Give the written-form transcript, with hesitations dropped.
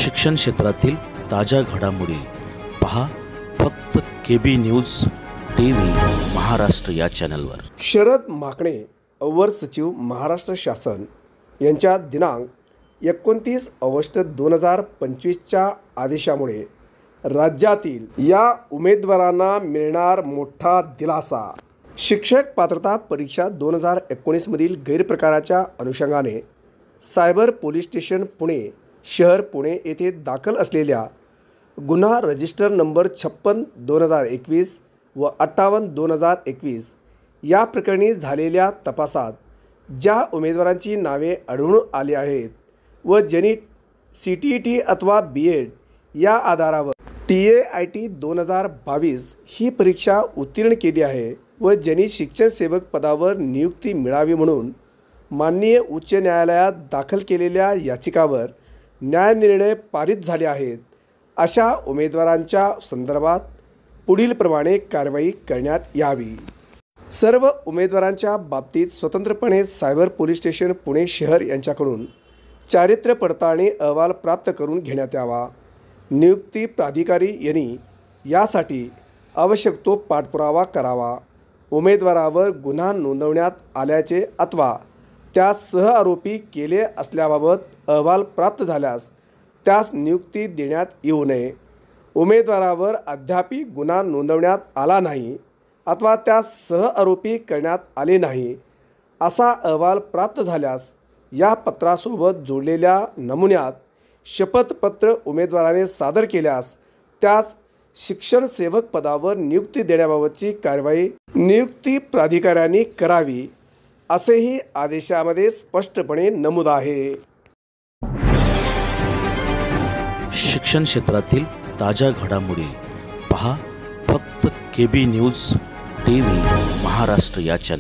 शिक्षण क्षेत्रातील ताज्या घडामोडी पहा फक्त KB न्यूज TV महाराष्ट्र या चॅनलवर। शरद माकणे अवर सचिव महाराष्ट्र शासन यांच्या दिनांक 29 ऑगस्ट 2025च्या आदेशामुळे राज्यातील या उमेदवारांना मिळणार मोठा दिलासा। शिक्षक पात्रता परीक्षा 2019 मधील गैरप्रकाराच्या अनुषंगाने सायबर पोलीस स्टेशन पुणे शहर पुणे येथे दाखल असलेल्या गुन्हा रजिस्टर नंबर 56/2021 व 58/2021 या प्रकरणी झालेल्या तपासात ज्या उमेदवारांची नावे आढळून आली आहेत व ज्यांनी CTET अथवा B.Ed या आधारावर TAIT 2022 ही परीक्षा उत्तीर्ण केली आहे व ज्यांनी शिक्षण सेवक पदावर नियुक्ती मिळावी म्हणून माननीय उच्च न्यायालयात दाखल केलेल्या याचिकावर न्यायनिर्णय पारित झाले आहेत, अशा उमेदवारांच्या संदर्भात पुढीलप्रमाणे कारवाई करण्यात यावी। सर्व उमेदवारांच्या बाबतीत स्वतंत्रपणे सायबर पोलीस स्टेशन पुणे शहर यांच्याकडून चारित्र्य पडताळणी अहवाल प्राप्त करून घेण्यात यावा। नियुक्ती प्राधिकारी यांनी यासाठी आवश्यक तो पाठपुरावा करावा। उमेदवारावर गुन्हा नोंदवण्यात आल्याचे अथवा त्यास सहआरोपी केले असल्याबाबत अहवाल प्राप्त झाल्यास त्यास नियुक्ती देण्यात येऊ नये। उमेदवारावर अद्यापि गुन्हा नोंदवण्यात आला नाही अथवा त्यास सहआरोपी करण्यात आले नाही असा अहवाल प्राप्त झाल्यास या पत्रासोबत जोडलेल्या नमुन्यात शपथपत्र उमेदवाराने सादर केल्यास त्यास शिक्षण सेवक पदावर नियुक्ती देण्याबाबतची कारवाई नियुक्ती प्राधिकाऱ्यांनी करावी, असेही आदेशामध्ये स्पष्टपणे नमूद आहे। शिक्षण क्षेत्रातील ताज्या घडामोडी पहा फक्त KB न्यूज TV महाराष्ट्र या चॅनल।